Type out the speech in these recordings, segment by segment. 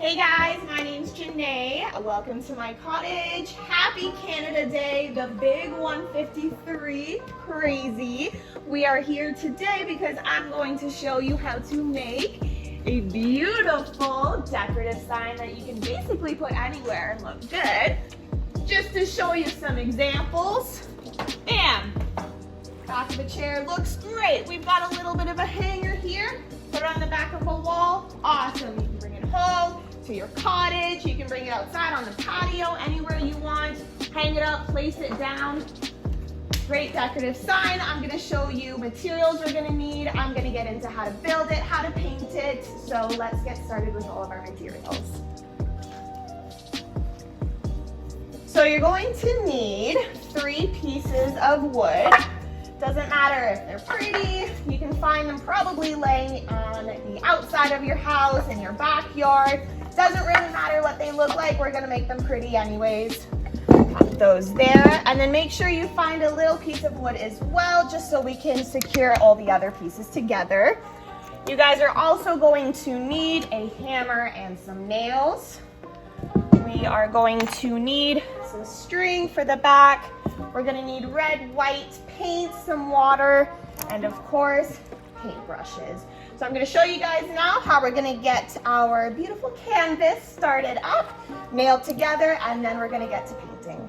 Hey guys, my name's Janae. Welcome to my cottage. Happy Canada Day, the big 153. Crazy. We are here today because I'm going to show you how to make a beautiful decorative sign that you can basically put anywhere and look good. Just to show you some examples. Bam! Back of a chair looks great. We've got a little bit of a hanger here. Put it on the back of a wall. Awesome. You can bring it home to your cottage. You can bring it outside on the patio, anywhere you want. Hang it up, place it down. Great decorative sign. I'm going to show you materials we're going to need. I'm going to get into how to build it, how to paint it. So let's get started with all of our materials. So you're going to need 3 pieces of wood. Doesn't matter if they're pretty, you can find them probably laying on the outside of your house, in your backyard. Doesn't really matter what they look like, we're gonna make them pretty anyways. Put those there, and then make sure you find a little piece of wood as well, just so we can secure all the other pieces together. You guys are also going to need a hammer and some nails. We are going to need some string for the back. We're gonna need red, white paint, some water, and of course, paintbrushes. So I'm gonna show you guys now how we're gonna get our beautiful canvas started up, nailed together, and then we're gonna get to painting.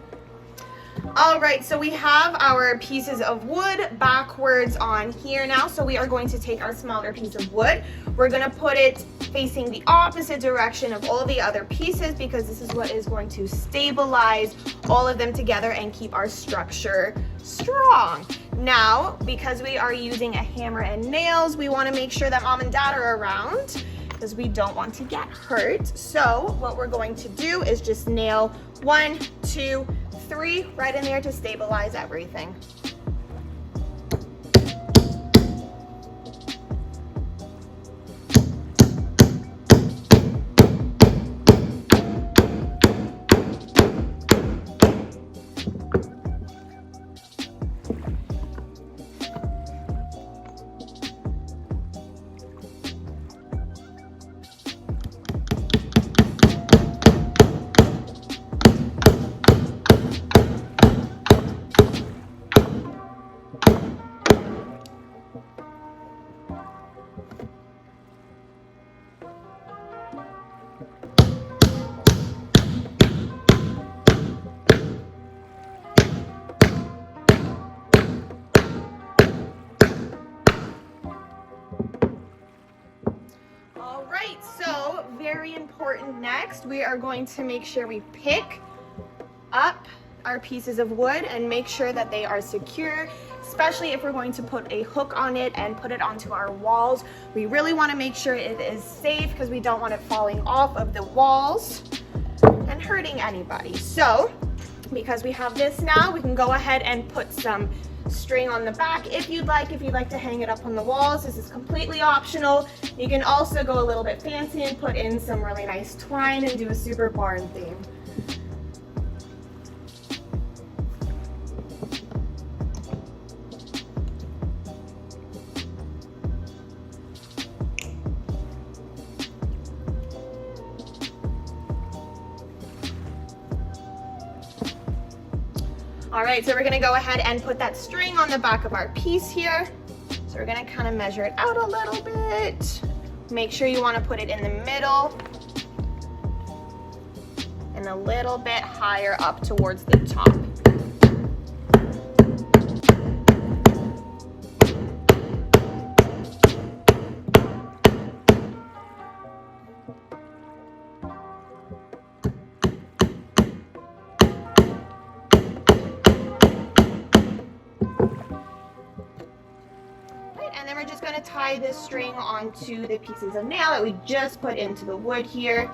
All right, so we have our pieces of wood backwards on here now. So we are going to take our smaller piece of wood. We're gonna put it facing the opposite direction of all the other pieces because this is what is going to stabilize all of them together and keep our structure strong. Now, because we are using a hammer and nails, we wanna make sure that mom and dad are around because we don't want to get hurt. So what we're going to do is just nail 1, 2, 3 right in there to stabilize everything. So very important next, we are going to make sure we pick up our pieces of wood and make sure that they are secure, especially if we're going to put a hook on it and put it onto our walls. We really want to make sure it is safe because we don't want it falling off of the walls and hurting anybody. So because we have this now, we can go ahead and put some string on the back if you'd like to hang it up on the walls. This is completely optional. You can also go a little bit fancy and put in some really nice twine and do a super barn theme. All right, so we're gonna go ahead and put that string on the back of our piece here. So we're gonna kind of measure it out a little bit. Make sure you wanna put it in the middle and a little bit higher up towards the top. And then we're just going to tie this string onto the pieces of nail that we just put into the wood here.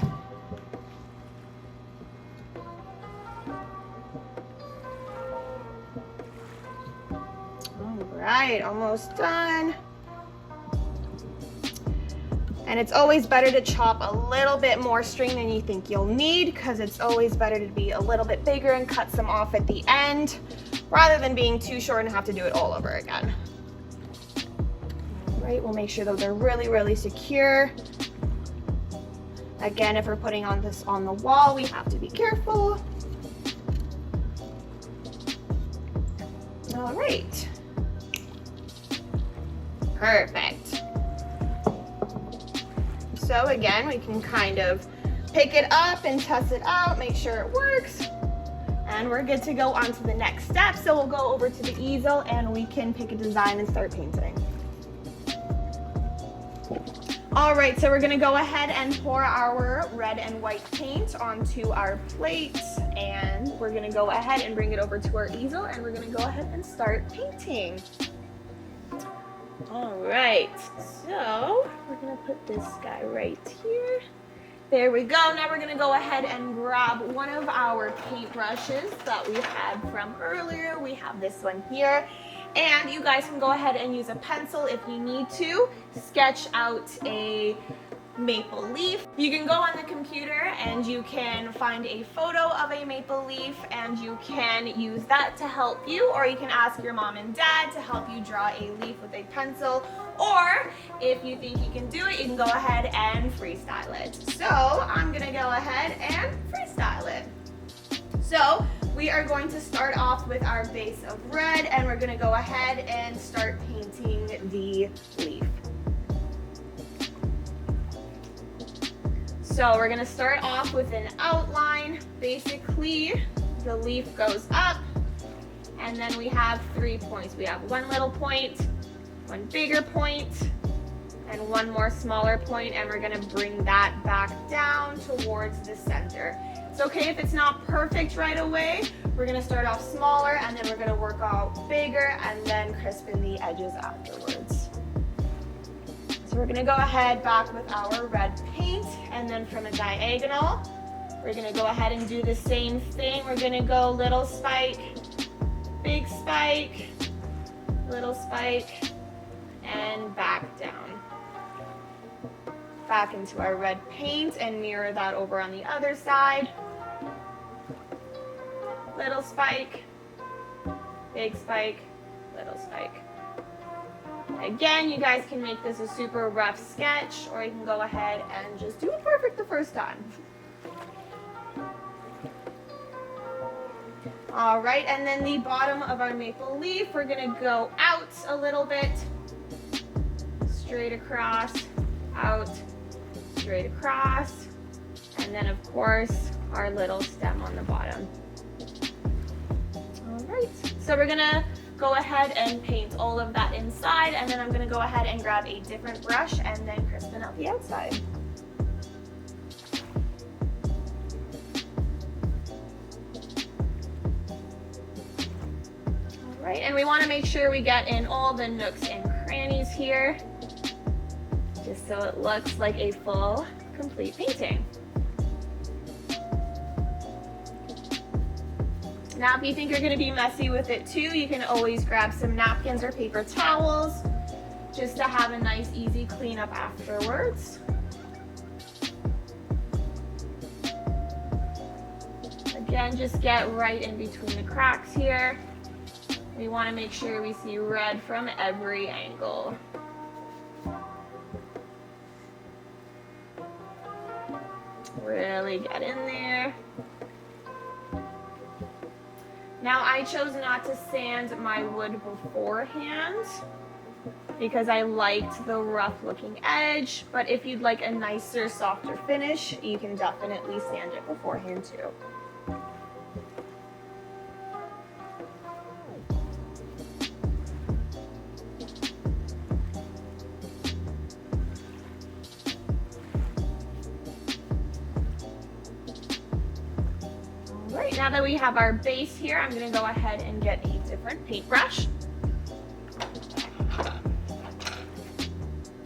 All right, almost done. And it's always better to chop a little bit more string than you think you'll need because it's always better to be a little bit bigger and cut some off at the end rather than being too short and have to do it all over again. All right, we'll make sure those are really, really secure. Again, if we're putting on this on the wall, we have to be careful. All right. Perfect. So again, we can kind of pick it up and test it out, make sure it works. And we're good to go on to the next step. So we'll go over to the easel and we can pick a design and start painting. All right, so we're gonna go ahead and pour our red and white paint onto our plate, and we're gonna go ahead and bring it over to our easel, and we're gonna go ahead and start painting. All right, so we're gonna put this guy right here. There we go. Now we're gonna go ahead and grab one of our paintbrushes that we had from earlier. We have this one here. And you guys can go ahead and use a pencil if you need to sketch out a maple leaf. You can go on the computer and you can find a photo of a maple leaf and you can use that to help you, or you can ask your mom and dad to help you draw a leaf with a pencil, or if you think you can do it, you can go ahead and freestyle it. So I'm gonna go ahead and freestyle it. So we are going to start off with our base of red, and we're gonna go ahead and start painting the leaf. So we're gonna start off with an outline. Basically, the leaf goes up, and then we have 3 points. We have one little point, one bigger point, and one more smaller point, and we're gonna bring that back down towards the center. It's okay if it's not perfect right away. We're gonna start off smaller, and then we're gonna work out bigger, and then crispen the edges afterwards. So we're gonna go ahead back with our red paint, and then from a diagonal, we're gonna go ahead and do the same thing. We're gonna go little spike, big spike, little spike, and back down. Back into our red paint and mirror that over on the other side. Little spike, big spike, little spike. Again, you guys can make this a super rough sketch, or you can go ahead and just do it perfect the first time. All right, and then the bottom of our maple leaf, we're gonna go out a little bit, straight across, out, straight across, and then of course our little stem on the bottom. All right, so we're gonna go ahead and paint all of that inside, and then I'm gonna go ahead and grab a different brush and then crispen out the outside. All right, and we wanna make sure we get in all the nooks and crannies here, just so it looks like a full, complete painting. Now, if you think you're gonna be messy with it too, you can always grab some napkins or paper towels just to have a nice, easy cleanup afterwards. Again, just get right in between the cracks here. We wanna make sure we see red from every angle. Really get in there. Now, I chose not to sand my wood beforehand because I liked the rough looking edge, but if you'd like a nicer, softer finish, you can definitely sand it beforehand too. Now that we have our base here, I'm going to go ahead and get a different paintbrush.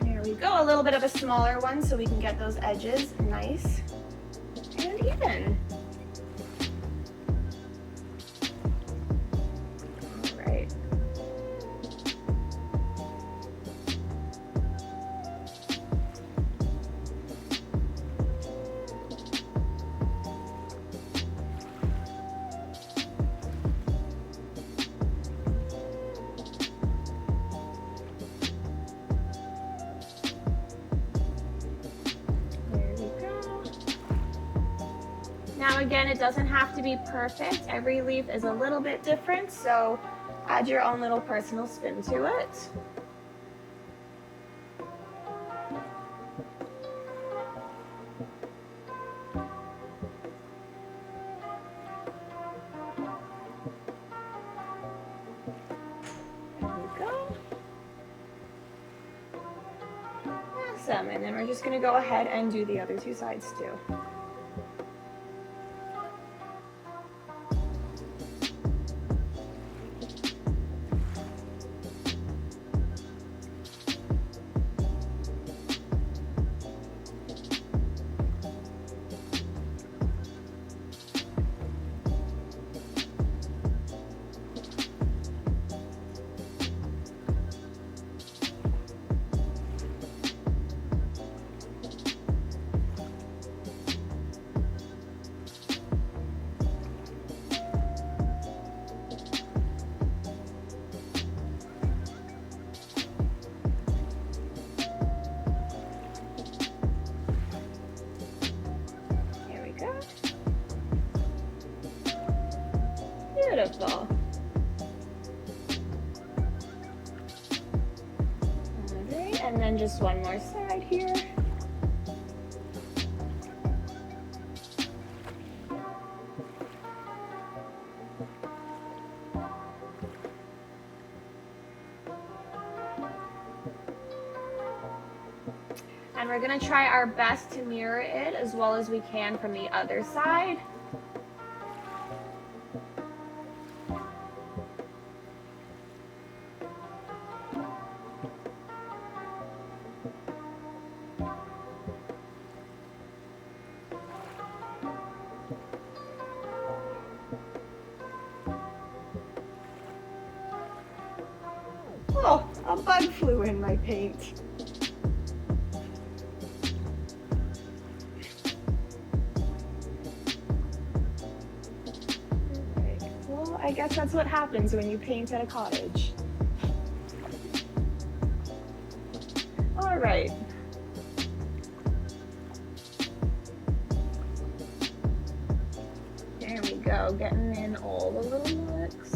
There we go, a little bit of a smaller one so we can get those edges nice and even. All right. Now again, it doesn't have to be perfect. Every leaf is a little bit different, so add your own little personal spin to it. Awesome, and then we're just gonna go ahead and do the other two sides too. Beautiful. Alright, and then just one more side here. And we're going to try our best to mirror it as well as we can from the other side. Oh, a bug flew in my paint. Well, I guess that's what happens when you paint at a cottage. All right. There we go, getting in all the little nooks.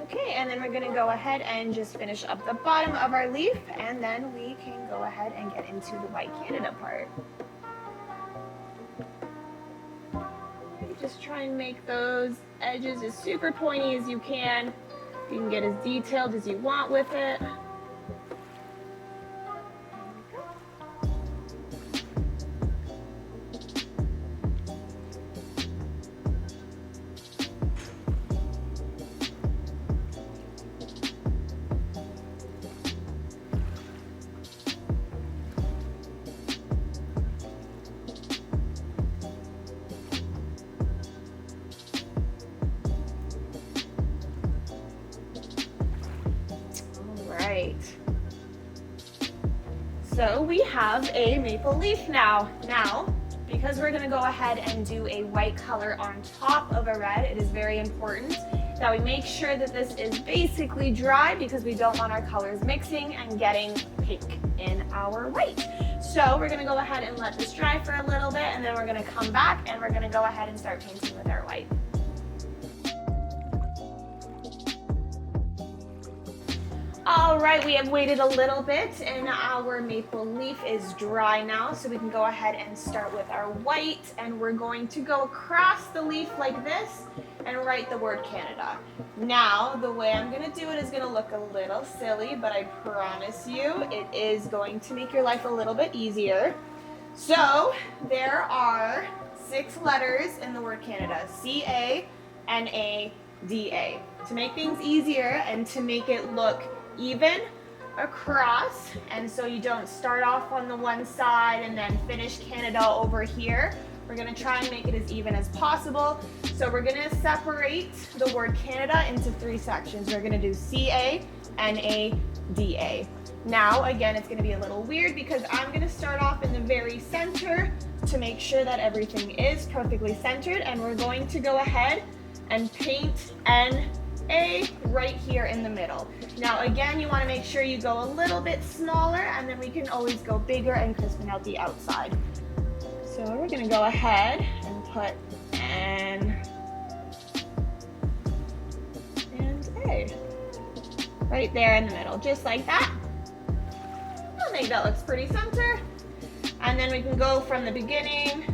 Okay, and then we're gonna go ahead and just finish up the bottom of our leaf, and then we can go ahead and get into the white Canada part. Just try and make those edges as super pointy as you can. You can get as detailed as you want with it. So we have a maple leaf now. Now, because we're gonna go ahead and do a white color on top of a red, it is very important that we make sure that this is basically dry because we don't want our colors mixing and getting pink in our white. So we're gonna go ahead and let this dry for a little bit, and then we're gonna come back and we're gonna go ahead and start painting with our white. All right, we have waited a little bit and our maple leaf is dry now, so we can go ahead and start with our white, and we're going to go across the leaf like this and write the word Canada. Now, the way I'm gonna do it is gonna look a little silly, but I promise you it is going to make your life a little bit easier. So, there are 6 letters in the word Canada, C-A-N-A-D-A. To make things easier and to make it look even across, and so you don't start off on the one side and then finish Canada over here. We're gonna try and make it as even as possible. So we're gonna separate the word Canada into 3 sections. We're gonna do CA, NA, DA. Now, again, it's gonna be a little weird because I'm gonna start off in the very center to make sure that everything is perfectly centered, and we're going to go ahead and paint NA right here in the middle. Now, again, you wanna make sure you go a little bit smaller, and then we can always go bigger and crispen out the outside. So we're gonna go ahead and put N and A right there in the middle, just like that. I think that looks pretty center. And then we can go from the beginning,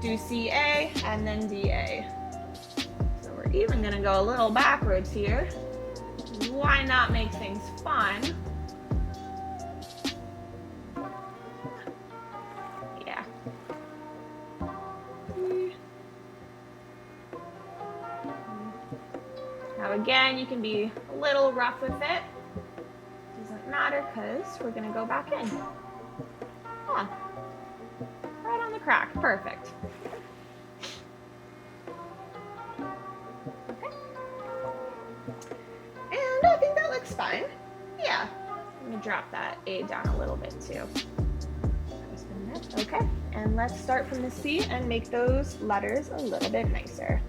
do CA and then DA. So we're even gonna go a little backwards here. Why not make things fun? Yeah. Now again, you can be a little rough with it. Doesn't matter because we're gonna go back in. Yeah. Right on the crack, perfect. Okay. And I think that looks fine. Yeah. Let me drop that A down a little bit too. Okay, and let's start from the C and make those letters a little bit nicer.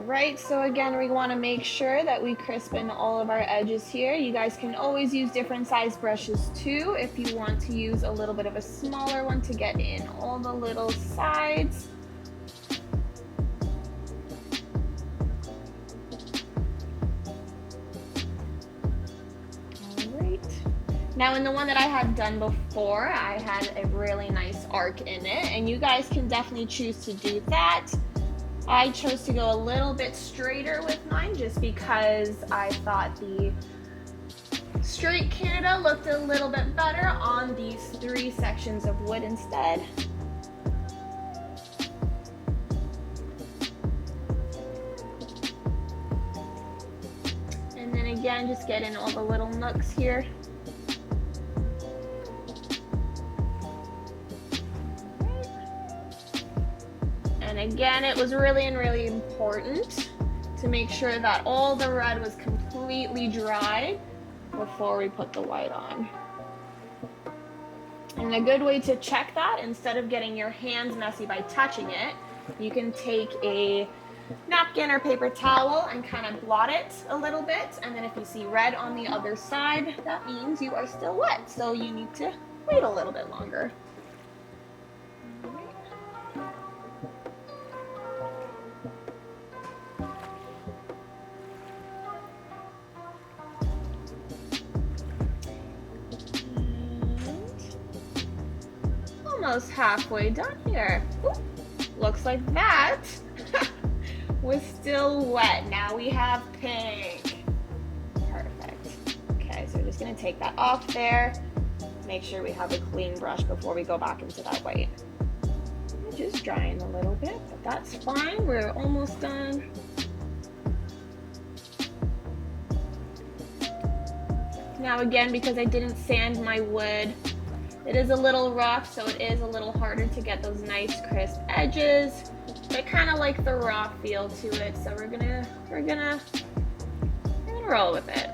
Right, so again, we want to make sure that we crispen all of our edges here. You guys can always use different size brushes too if you want to use a little bit of a smaller one to get in all the little sides. All right. Now in the one that I had done before, I had a really nice arc in it, and you guys can definitely choose to do that. I chose to go a little bit straighter with mine just because I thought the straight Canada looked a little bit better on these 3 sections of wood instead. And then again, just get in all the little nooks here. And again, it was really important to make sure that all the red was completely dry before we put the white on. And a good way to check that, instead of getting your hands messy by touching it, you can take a napkin or paper towel and kind of blot it a little bit. And then if you see red on the other side, that means you are still wet. So you need to wait a little bit longer. Almost halfway done here. Ooh, looks like that was still wet. Now we have pink. Perfect. Okay, so we're just gonna take that off there. Make sure we have a clean brush before we go back into that white. Just drying a little bit, but that's fine. We're almost done. Now again, because I didn't sand my wood, it is a little rough, so it is a little harder to get those nice crisp edges. But I kind of like the raw feel to it, so we're gonna roll with it.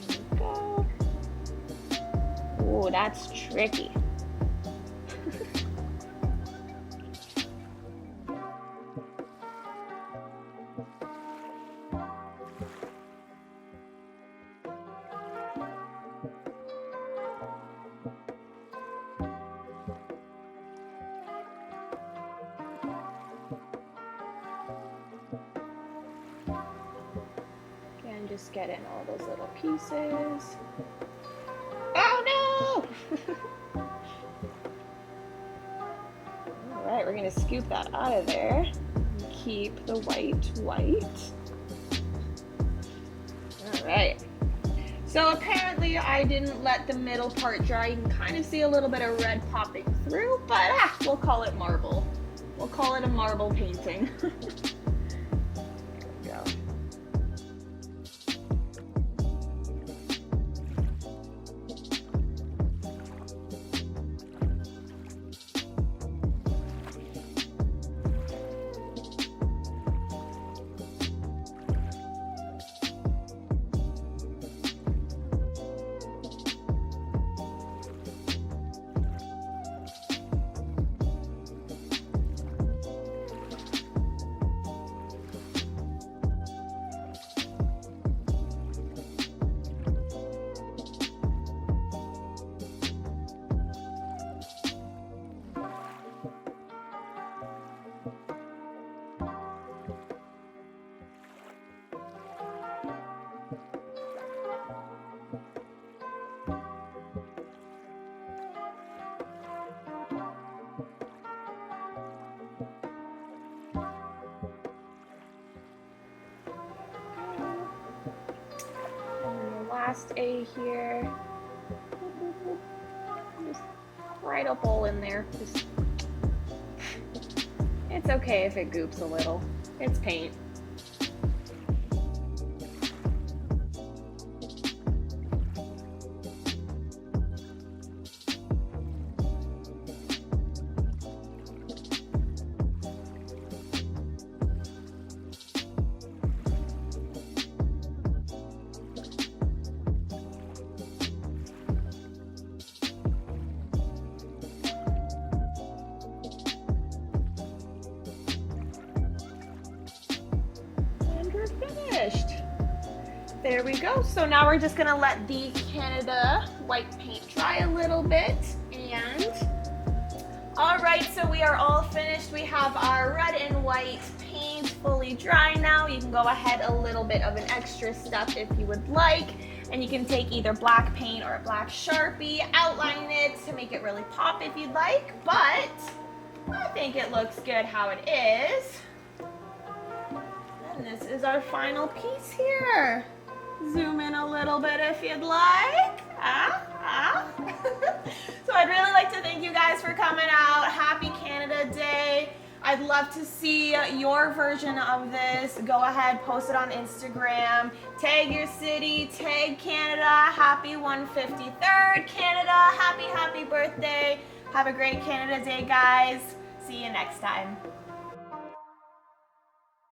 There we go. Oh, that's tricky. Again, just get in all those little pieces. Oh no! All right, we're gonna scoop that out of there and keep the white. All right. So apparently I didn't let the middle part dry. You can kind of see a little bit of red popping through, but we'll call it marble. We'll call it a marble painting. There we go. Last A here. Just right a hole in there. It's okay if it goops a little. It's paint. Finished. There we go. So now we're just gonna let the Canada white paint dry a little bit. And all right, so we are all finished. We have our red and white paint fully dry now. You can go ahead a little bit of an extra step if you would like, and you can take either black paint or a black Sharpie, outline it to make it really pop if you'd like, but I think it looks good how it is. And this is our final piece here. Zoom in a little bit if you'd like. So I'd really like to thank you guys for coming out. Happy Canada Day. I'd love to see your version of this. Go ahead, post it on Instagram. Tag your city, tag Canada. Happy 153rd Canada. Happy birthday. Have a great Canada Day, guys. See you next time.